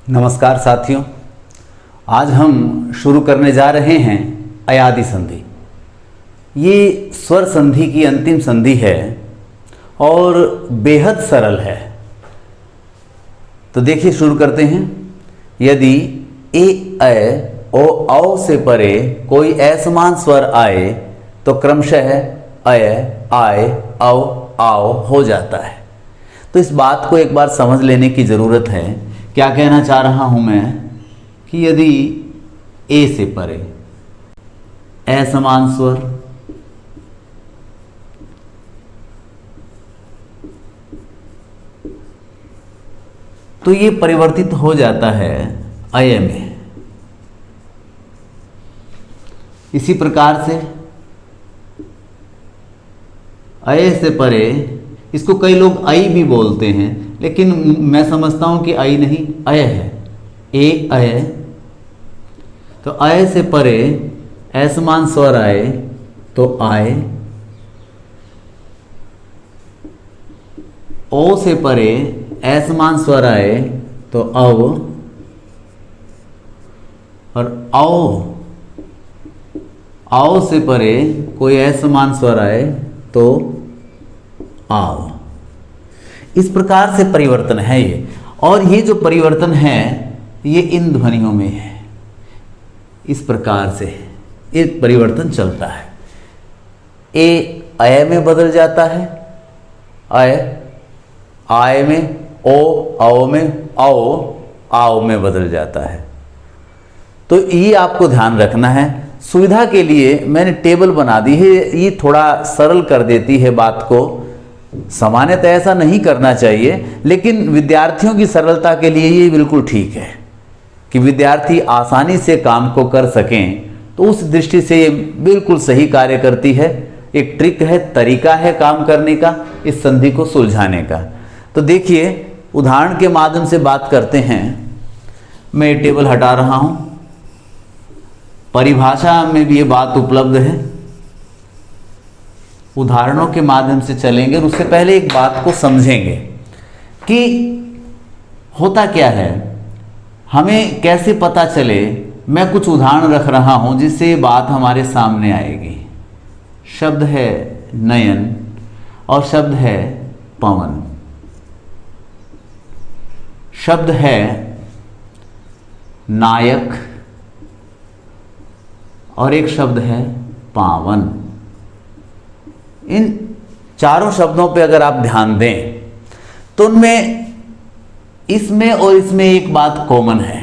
नमस्कार साथियों, आज हम शुरू करने जा रहे हैं अयादि संधि। ये स्वर संधि की अंतिम संधि है और बेहद सरल है। तो देखिए शुरू करते हैं। यदि ए ऐ ओ औ से परे कोई असमान स्वर आए तो क्रमशः अय आय औ आओ हो जाता है। तो इस बात को एक बार समझ लेने की ज़रूरत है। क्या कहना चाह रहा हूं मैं कि यदि ए से परे असमान स्वर तो ये परिवर्तित हो जाता है अय में। इसी प्रकार से अय से परे, इसको कई लोग आई भी बोलते हैं, लेकिन मैं समझता हूं कि आई नहीं, अय है। ए अय, तो अय से परे असमान स्वर आए तो आए, ओ से परे असमान स्वर आए तो अव, और औ से परे कोई असमान स्वर आए तो आओ। इस प्रकार से परिवर्तन है ये। और ये जो परिवर्तन है ये इन ध्वनियों में है। इस प्रकार से एक परिवर्तन चलता है। ए अय में बदल जाता है, अय आय में, ओ औ में, औ आओ में बदल जाता है। तो ये आपको ध्यान रखना है। सुविधा के लिए मैंने टेबल बना दी है, ये थोड़ा सरल कर देती है बात को। सामान्यतः ऐसा नहीं करना चाहिए, लेकिन विद्यार्थियों की सरलता के लिए ये बिल्कुल ठीक है कि विद्यार्थी आसानी से काम को कर सकें। तो उस दृष्टि से ये बिल्कुल सही कार्य करती है। एक ट्रिक है, तरीका है काम करने का, इस संधि को सुलझाने का। तो देखिए उदाहरण के माध्यम से बात करते हैं। मैं ये टेबल हटा रहा हूं। परिभाषा में भी ये बात उपलब्ध है। उदाहरणों के माध्यम से चलेंगे और उससे पहले एक बात को समझेंगे कि होता क्या है, हमें कैसे पता चले। मैं कुछ उदाहरण रख रहा हूं जिससे ये बात हमारे सामने आएगी। शब्द है नयन और शब्द है पवन। शब्द है नायक और एक शब्द है पावन। इन चारों शब्दों पे अगर आप ध्यान दें तो उनमें इसमें और इसमें एक बात कॉमन है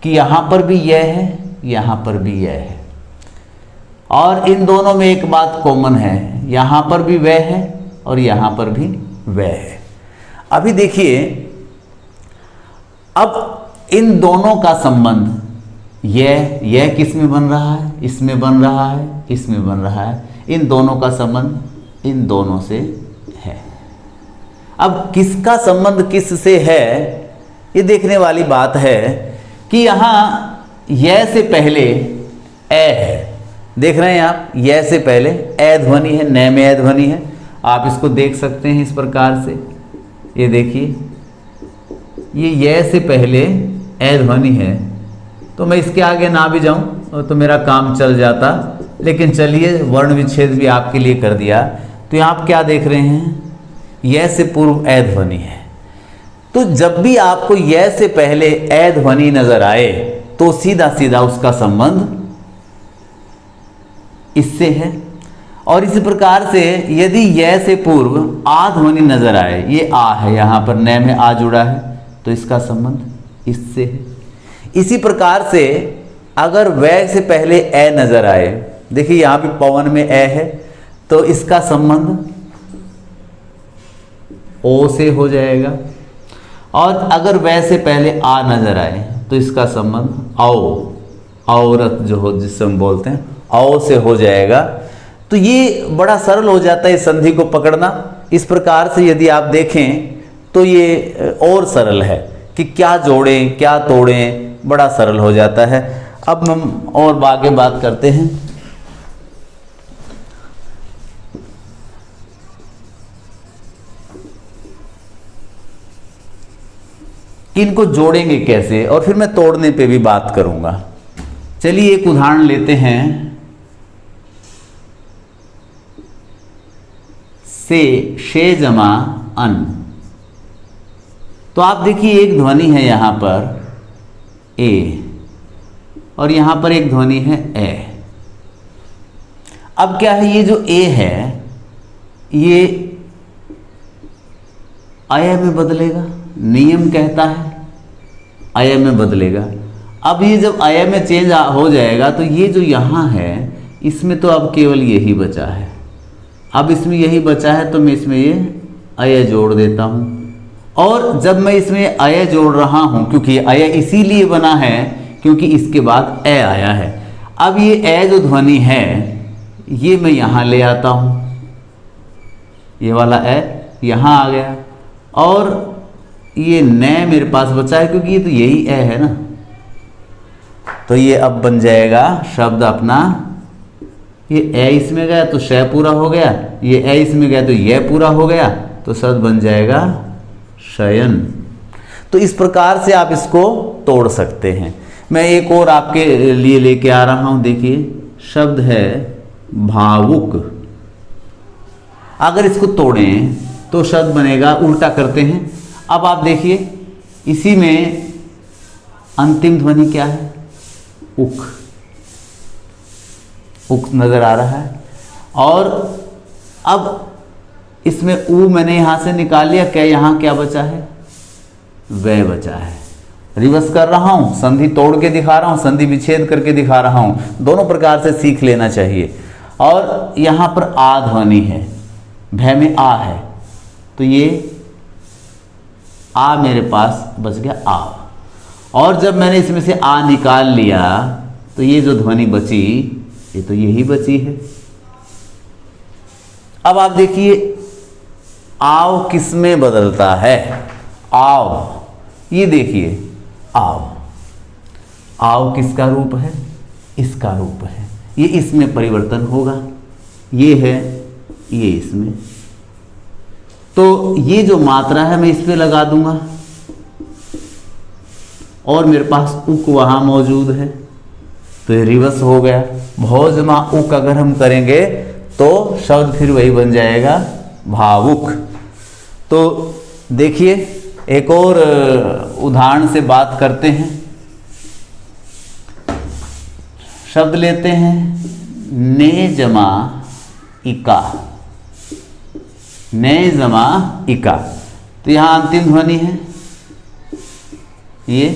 कि यहां पर भी यह है, यहां पर भी यह है। और इन दोनों में एक बात कॉमन है, यहां पर भी वह है और यहां पर भी वह है। अभी देखिए, अब इन दोनों का संबंध यह किस में बन रहा है, इसमें बन रहा है, इसमें बन रहा है। इन दोनों का संबंध इन दोनों से है। अब किसका संबंध किस से है, ये देखने वाली बात है कि यहां यह से पहले ए है। देख रहे हैं आप, यह से पहले ए ध्वनि है, न में ए ध्वनि है। आप इसको देख सकते हैं इस प्रकार से। ये देखिए, ये यह से पहले ए ध्वनि है। तो मैं इसके आगे ना भी जाऊं तो मेरा काम चल जाता, लेकिन चलिए वर्ण विच्छेद भी आपके लिए कर दिया। तो यहाँ आप क्या देख रहे हैं, यह से पूर्व ए ध्वनि है। तो जब भी आपको यह से पहले ए ध्वनि नजर आए तो सीधा सीधा उसका संबंध इससे है। और इसी प्रकार से यदि यह से पूर्व आ ध्वनि नजर आए, ये आ है, यहां पर न में आ जुड़ा है, तो इसका संबंध इससे है। इसी प्रकार से अगर वह से पहले ए नजर आए, देखिए यहां भी पवन में ए है, तो इसका संबंध ओ से हो जाएगा। और अगर वह से पहले आ नजर आए तो इसका संबंध औ, औरत जो हो जिससे हम बोलते हैं, औ से हो जाएगा। तो ये बड़ा सरल हो जाता है इस संधि को पकड़ना। इस प्रकार से यदि आप देखें तो ये और सरल है कि क्या जोड़ें क्या तोड़ें, बड़ा सरल हो जाता है। अब हम और आगे बात करते हैं। कि इनको जोड़ेंगे कैसे, और फिर मैं तोड़ने पे भी बात करूंगा। चलिए एक उदाहरण लेते हैं। शे जमा अन। तो आप देखिए एक ध्वनि है यहां पर ए, और यहां पर एक ध्वनि है ए। अब क्या है, ये जो ए है ये अय में बदलेगा, नियम कहता है अय में बदलेगा। अब ये जब अय में चेंज हो जाएगा तो ये जो यहाँ है इसमें तो अब केवल यही बचा है। अब इसमें यही बचा है तो मैं इसमें ये अय जोड़ देता हूँ। और जब मैं इसमें अय जोड़ रहा हूँ, क्योंकि अय इसीलिए बना है क्योंकि इसके बाद ए आया है। अब ये ए जो ध्वनि है ये मैं यहाँ ले आता हूँ, ये वाला ए यहाँ आ गया, और ये न मेरे पास बचा है क्योंकि ये तो यही ए है ना। तो ये अब बन जाएगा शब्द अपना, ये ए इसमें गया तो शय पूरा हो गया, ये ए इसमें गया तो ये पूरा हो गया, तो शब्द बन जाएगा शयन। तो इस प्रकार से आप इसको तोड़ सकते हैं। मैं एक और आपके लिए लेके आ रहा हूं, देखिए शब्द है भावुक। अगर इसको तोड़ें तो शब्द बनेगा, उल्टा करते हैं। अब आप देखिए इसी में अंतिम ध्वनि क्या है, उक। उक नजर आ रहा है। और अब इसमें ऊ मैंने यहां से निकाल लिया, क्या यहां क्या बचा है, वह बचा है। रिवर्स कर रहा हूं, संधि तोड़ के दिखा रहा हूं, संधि विच्छेद करके दिखा रहा हूं, दोनों प्रकार से सीख लेना चाहिए। और यहां पर आ ध्वनि है, भय में आ है, तो ये आ मेरे पास बच गया आ। और जब मैंने इसमें से आ निकाल लिया तो ये जो ध्वनि बची ये तो यही बची है। अब आप देखिए आव किस में बदलता है, आव, ये देखिए आव, आव किसका रूप है, इसका रूप है, ये इसमें परिवर्तन होगा, ये है ये इसमें। तो ये जो मात्रा है मैं इस पे लगा दूंगा और मेरे पास उक वहां मौजूद है, तो ये रिवर्स हो गया। भौजमा उक अगर हम करेंगे तो शब्द फिर वही बन जाएगा भावुक। तो देखिए एक और उदाहरण से बात करते हैं। शब्द लेते हैं ने जमा इका, ने जमा इका। तो यहां अंतिम ध्वनि है ये,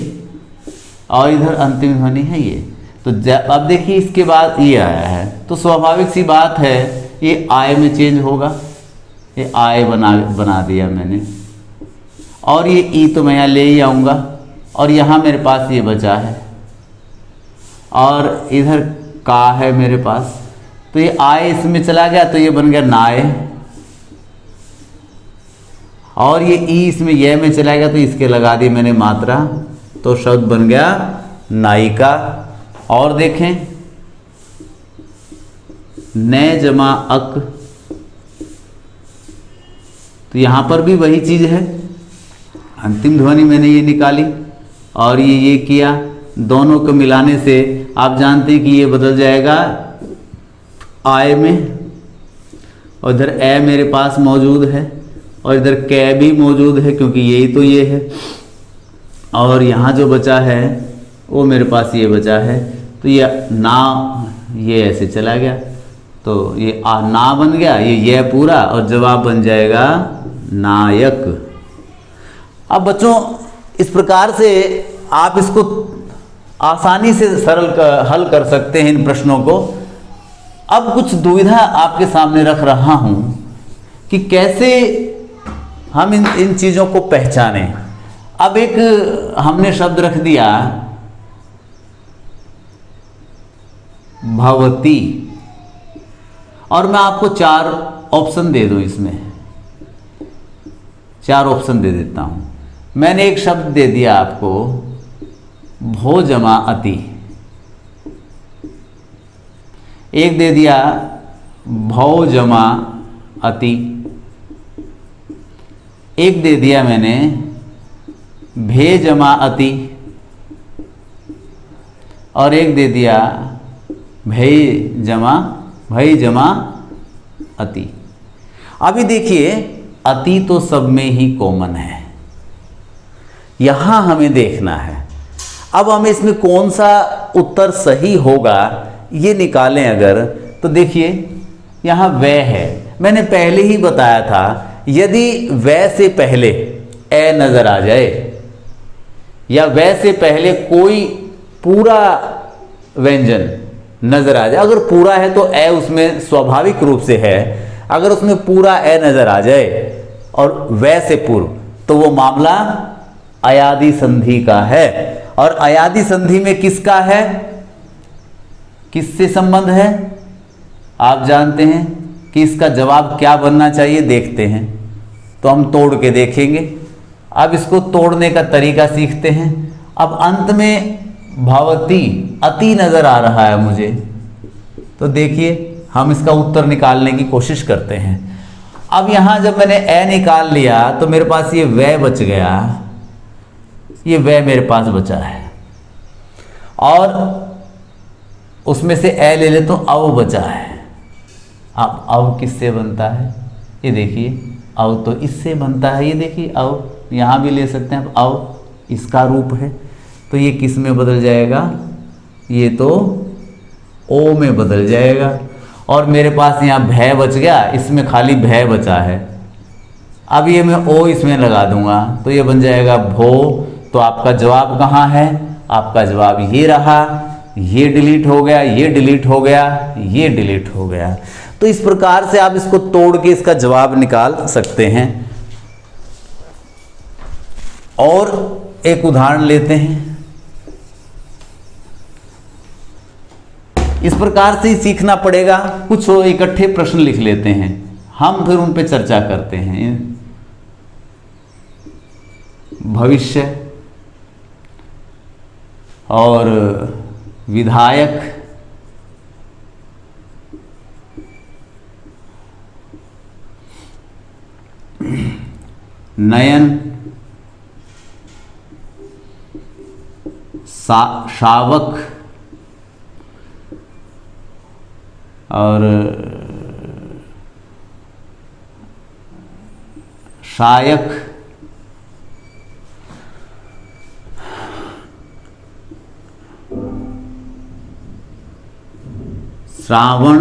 और इधर अंतिम ध्वनि है ये। तो अब देखिए इसके बाद ये आया है, तो स्वाभाविक सी बात है ये आय में चेंज होगा, ये आय बना दिया मैंने। और ये ई तो मैं यहाँ ले ही आऊँगा, और यहाँ मेरे पास ये बचा है, और इधर का है मेरे पास, तो ये आय इसमें चला गया तो ये बन गया नाय। और ये ई इसमें ये में चला गया तो इसके लगा दी मैंने मात्रा, तो शब्द बन गया नायिका। और देखें ने जमा अक, तो यहां पर भी वही चीज है, अंतिम ध्वनि मैंने ये निकाली और ये किया, दोनों को मिलाने से आप जानते हैं कि ये बदल जाएगा आय में। और इधर ए मेरे पास मौजूद है और इधर कै भी मौजूद है क्योंकि यही तो ये है, और यहाँ जो बचा है वो मेरे पास ये बचा है, तो ये ना ये ऐसे चला गया, तो ये आ ना बन गया, ये पूरा, और जवाब बन जाएगा नायक। अब बच्चों इस प्रकार से आप इसको आसानी से हल कर सकते हैं इन प्रश्नों को। अब कुछ दुविधा आपके सामने रख रहा हूं कि कैसे हम इन चीजों को पहचानें। अब एक हमने शब्द रख दिया भवती, और मैं आपको 4 ऑप्शन दे दूं, इसमें 4 ऑप्शन दे देता हूं। मैंने एक शब्द दे दिया आपको भो जमा अति, एक दे दिया भौ जमा अति, एक दे दिया मैंने भे जमा अति, और एक दे दिया भय जमा अति। अभी देखिए अति तो सब में ही कॉमन है, यहां हमें देखना है। अब हमें इसमें कौन सा उत्तर सही होगा ये निकालें अगर, तो देखिए यहां वह है। मैंने पहले ही बताया था यदि वह से पहले ए नजर आ जाए या वह से पहले कोई पूरा व्यंजन नजर आ जाए, अगर पूरा है तो ए उसमें स्वाभाविक रूप से है, अगर उसमें पूरा ए नजर आ जाए और वह से पूर्व, तो वो मामला अयादि संधि का है। और अयादि संधि में किसका है, किससे संबंध है, आप जानते हैं कि इसका जवाब क्या बनना चाहिए, देखते हैं। तो हम तोड़ के देखेंगे। अब इसको तोड़ने का तरीका सीखते हैं। अब अंत में भवती अति नजर आ रहा है मुझे, तो देखिए हम इसका उत्तर निकालने की कोशिश करते हैं। अब यहां जब मैंने ए निकाल लिया तो मेरे पास ये वह बच गया, ये वह मेरे पास बचा है, और उसमें से ए ले ले तो अव बचा है। अब अव किससे बनता है, ये देखिए अव तो इससे बनता है, ये देखिए अव यहाँ भी ले सकते हैं। अव इसका रूप है, तो ये किस में बदल जाएगा, ये तो ओ में बदल जाएगा। और मेरे पास यहाँ भय बच गया, इसमें खाली भय बचा है। अब ये मैं ओ इसमें लगा दूंगा तो ये बन जाएगा भो। तो आपका जवाब कहाँ है, आपका जवाब ये रहा, ये डिलीट हो गया, ये डिलीट हो गया, ये डिलीट हो गया। तो इस प्रकार से आप इसको तोड़ के इसका जवाब निकाल सकते हैं। और एक उदाहरण लेते हैं। इस प्रकार से ही सीखना पड़ेगा। कुछ इकट्ठे प्रश्न लिख लेते हैं, हम फिर उन पे चर्चा करते हैं। भविष्य और विधायक, नयन, शावक और शायक, श्रावण,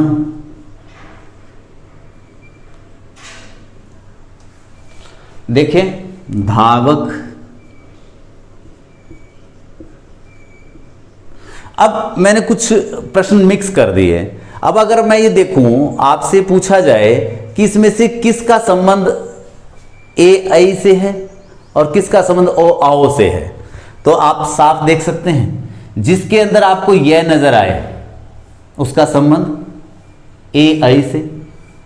देखें धावक। अब मैंने कुछ प्रश्न मिक्स कर दिए। अब अगर मैं ये देखूं, आपसे पूछा जाए कि इसमें से किसका संबंध ए आई से है और किसका संबंध ओ आओ से है, तो आप साफ देख सकते हैं जिसके अंदर आपको यह नजर आए उसका संबंध ए आई से,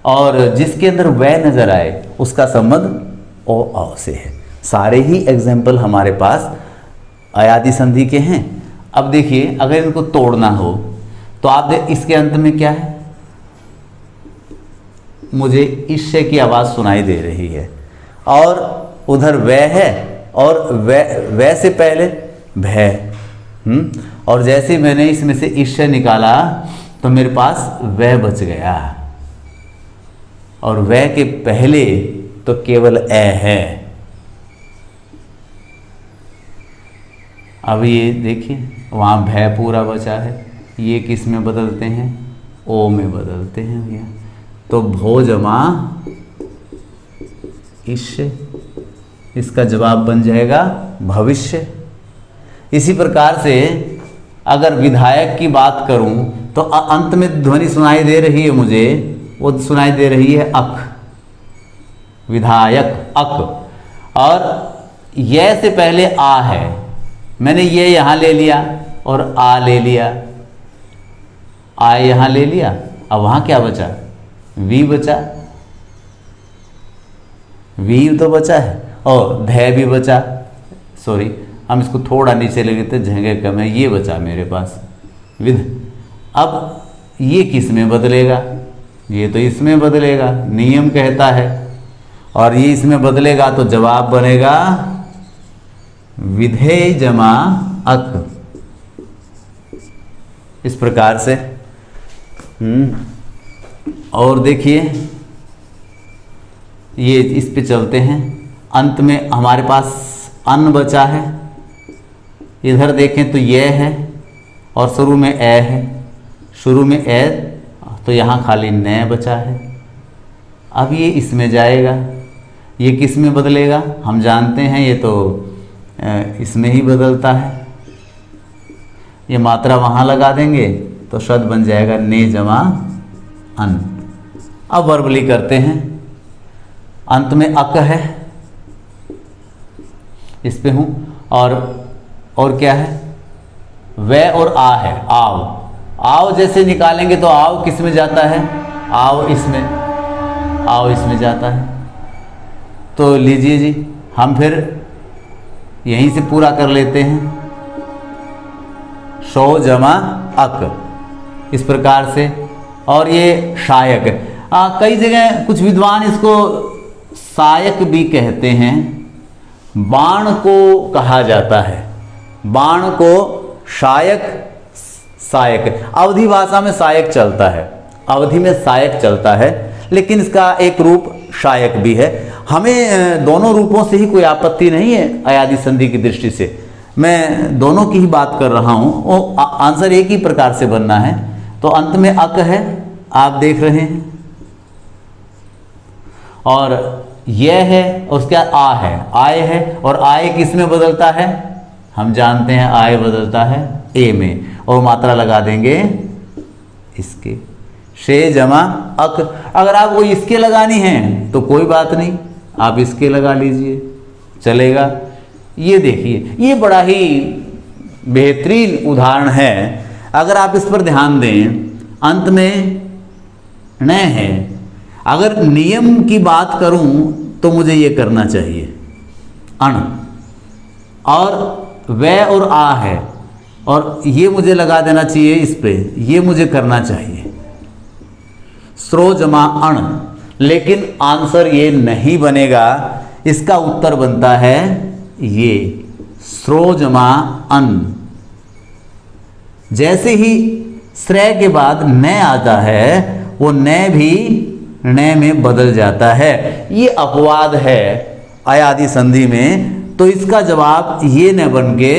और जिसके अंदर वह नजर आए उसका संबंध ओ आओ से है। सारे ही एग्जाम्पल हमारे पास अयादि संधि के हैं। अब देखिए अगर इनको तोड़ना हो तो आप इसके अंत में क्या है, मुझे ईश्य की आवाज सुनाई दे रही है और उधर वह है और वह से पहले भय। और जैसे मैंने इसमें से ईश्य निकाला तो मेरे पास वह बच गया, और वह के पहले तो केवल ए है। अब ये देखिए वहाँ भय पूरा बचा है, ये किस में बदलते हैं, ओ में बदलते हैं भैया। तो भो जमा ईश्य, इसका जवाब बन जाएगा भविष्य। इसी प्रकार से अगर विधायक की बात करूं तो अंत में ध्वनि सुनाई दे रही है मुझे, वो सुनाई दे रही है अक, विधायक अक। और यह से पहले आ है, मैंने ये यहाँ ले लिया और आ ले लिया, आ यहाँ ले लिया। अब वहाँ क्या बचा, वी बचा, वी तो बचा है और धै भी बचा। सॉरी, हम इसको थोड़ा नीचे ले लेते, जगह कम है, ये बचा मेरे पास विध। अब ये किस में बदलेगा, ये तो इसमें बदलेगा, नियम कहता है। और ये इसमें बदलेगा तो जवाब बनेगा विधेय जमा अक, इस प्रकार से। और देखिए ये इस पे चलते हैं। अंत में हमारे पास अन बचा है, इधर देखें तो ये है और शुरू में ए है, शुरू में ए, तो यहाँ खाली न बचा है। अब ये इसमें जाएगा, ये किस में बदलेगा हम जानते हैं, ये तो इसमें ही बदलता है। ये मात्रा वहाँ लगा देंगे तो शब्द बन जाएगा ने जमा अन। अब वर्बली करते हैं। अंत में अक है, इस पे हूँ, और क्या है, वे और आ है, आओ। आओ जैसे निकालेंगे तो आओ किस में जाता है, आओ इसमें जाता है। तो लीजिए जी, हम फिर यहीं से पूरा कर लेते हैं। शो जमा अक, इस प्रकार से। और ये शायक, कई जगह कुछ विद्वान इसको सायक भी कहते हैं। बाण को कहा जाता है, बाण को शायक, सायक। अवधी भाषा में सायक चलता है, अवधि में सायक चलता है, लेकिन इसका एक रूप शायक भी है। हमें दोनों रूपों से ही कोई आपत्ति नहीं है अयादि संधि की दृष्टि से। मैं दोनों की ही बात कर रहा हूँ, वो आंसर एक ही प्रकार से बनना है। तो अंत में अक है, आप देख रहे हैं, और यह है, और उसके बाद आ है, आय है। और आय किस में बदलता है, हम जानते हैं आय बदलता है ए में, और मात्रा लगा देंगे इसके, शे जमा अक। अगर आपको इसके लगानी है तो कोई बात नहीं, आप इसके लगा लीजिए, चलेगा। ये देखिए, ये बड़ा ही बेहतरीन उदाहरण है। अगर आप इस पर ध्यान दें, अंत में न है। अगर नियम की बात करूं तो मुझे ये करना चाहिए, अण, और वे और आ है, और ये मुझे लगा देना चाहिए इस पे, ये मुझे करना चाहिए, स्रो जमा अण। लेकिन आंसर ये नहीं बनेगा, इसका उत्तर बनता है ये, स्रो जमा अन। जैसे ही श्रेय के बाद न आता है, वो न भी न में बदल जाता है। ये अपवाद है अयादि संधि में, तो इसका जवाब ये न बन के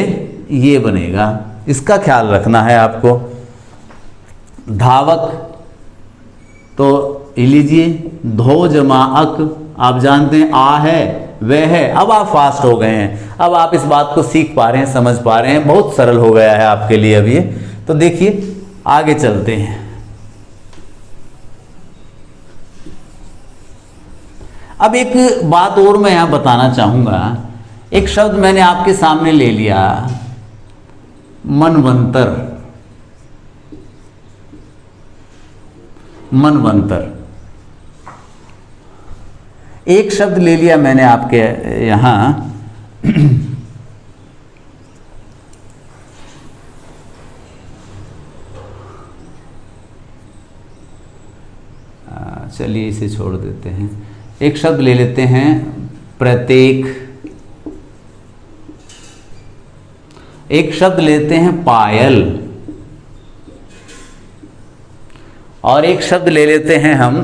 ये बनेगा। इसका ख्याल रखना है आपको। धावक, तो लीजिए धो जमा अक, आप जानते हैं आ है, वह है। अब आप फास्ट हो गए हैं, अब आप इस बात को सीख पा रहे हैं, समझ पा रहे हैं, बहुत सरल हो गया है आपके लिए अब ये। तो देखिए आगे चलते हैं। अब एक बात और मैं यहां बताना चाहूंगा। एक शब्द मैंने आपके सामने ले लिया, मनवंतर। मनवंतर एक शब्द ले लिया मैंने आपके यहां, चलिए इसे छोड़ देते हैं। एक शब्द ले लेते हैं प्रत्येक, एक शब्द लेते हैं पायल, और एक शब्द ले लेते हैं हम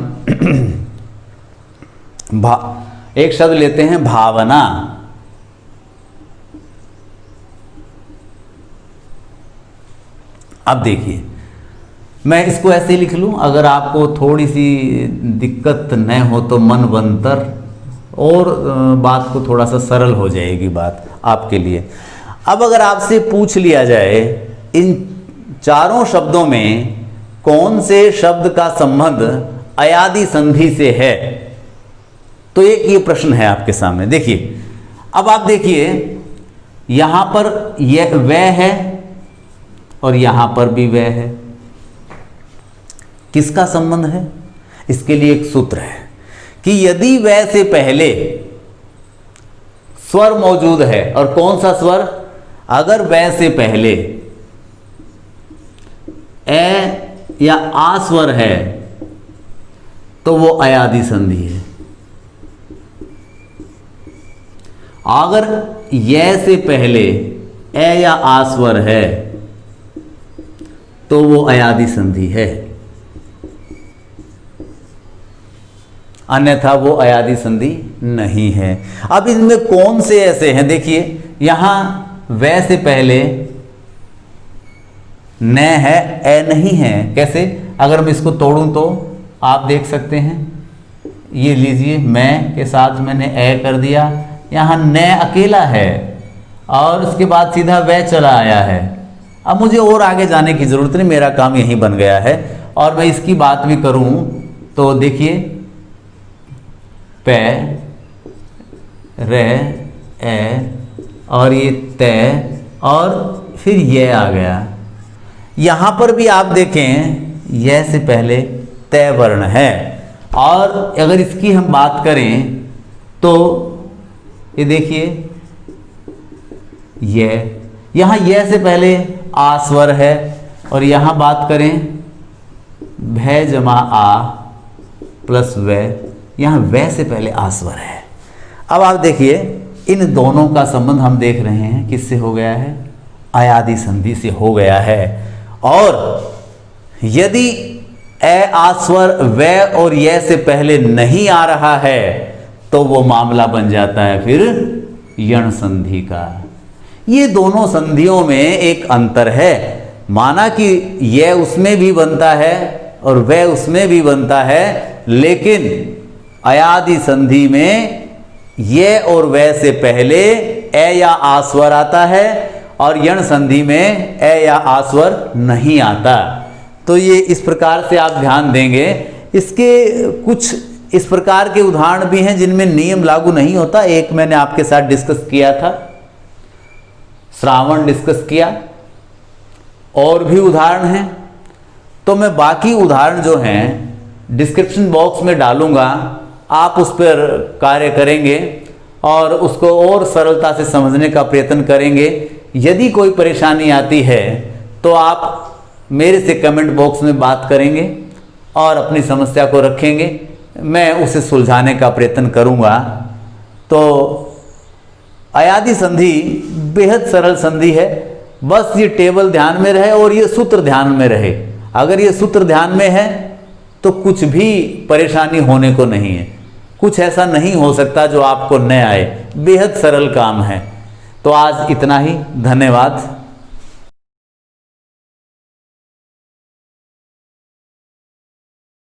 एक शब्द लेते हैं भावना। अब देखिए, मैं इसको ऐसे लिख लूं, अगर आपको थोड़ी सी दिक्कत न हो तो मनवंतर, और बात को थोड़ा सा सरल हो जाएगी बात आपके लिए। अब अगर आपसे पूछ लिया जाए इन चारों शब्दों में कौन से शब्द का संबंध अयादि संधि से है, तो एक ये प्रश्न है आपके सामने। देखिए, अब आप देखिए, यहां पर यह वह है और यहां पर भी वह है। किसका संबंध है? इसके लिए एक सूत्र है कि यदि वह से पहले स्वर मौजूद है, और कौन सा स्वर? अगर वह से पहले ए या आ स्वर है तो वो अयादि संधि है। अगर य से पहले ए या आ स्वर है तो वो अयादि संधि है, अन्यथा वो अयादि संधि नहीं है। अब इनमें कौन से ऐसे हैं, देखिए यहां व से पहले न है, ए नहीं है। कैसे? अगर मैं इसको तोड़ूं तो आप देख सकते हैं, ये लीजिए मैं के साथ मैंने ए कर दिया, यहाँ न अकेला है और उसके बाद सीधा व चला आया है। अब मुझे और आगे जाने की ज़रूरत नहीं, मेरा काम यहीं बन गया है। और मैं इसकी बात भी करूं तो देखिए पे रे ए और ये तय और फिर ये आ गया। यहाँ पर भी आप देखें यह से पहले तय वर्ण है। और अगर इसकी हम बात करें तो ये देखिए यहाँ यह से पहले आ स्वर है और यहाँ बात करें भय जमा आ प्लस व, यहाँ व से पहले आ स्वर है। अब आप देखिए इन दोनों का संबंध हम देख रहे हैं किससे हो गया है, अयादि संधि से हो गया है। और यदि ए आ स्वर व और य से पहले नहीं आ रहा है तो वो मामला बन जाता है फिर यण संधि का। ये दोनों संधियों में एक अंतर है, माना कि यह उसमें भी बनता है और वह उसमें भी बनता है, लेकिन अयादि संधि में यह और वह से पहले ए या आ स्वर आता है और यण संधि में ए या आ स्वर नहीं आता। तो ये इस प्रकार से आप ध्यान देंगे। इसके कुछ इस प्रकार के उदाहरण भी हैं जिनमें नियम लागू नहीं होता। एक मैंने आपके साथ डिस्कस किया था, श्रावण डिस्कस किया, और भी उदाहरण हैं। तो मैं बाकी उदाहरण जो हैं डिस्क्रिप्शन बॉक्स में डालूंगा, आप उस पर कार्य करेंगे और उसको और सरलता से समझने का प्रयत्न करेंगे। यदि कोई परेशानी आती है तो आप मेरे से कमेंट बॉक्स में बात करेंगे और अपनी समस्या को रखेंगे, मैं उसे सुलझाने का प्रयत्न करूंगा। तो अयादि संधि बेहद सरल संधि है, बस ये टेबल ध्यान में रहे और ये सूत्र ध्यान में रहे। अगर ये सूत्र ध्यान में है तो कुछ भी परेशानी होने को नहीं है, कुछ ऐसा नहीं हो सकता जो आपको न आए। बेहद सरल काम है। तो आज इतना ही, धन्यवाद।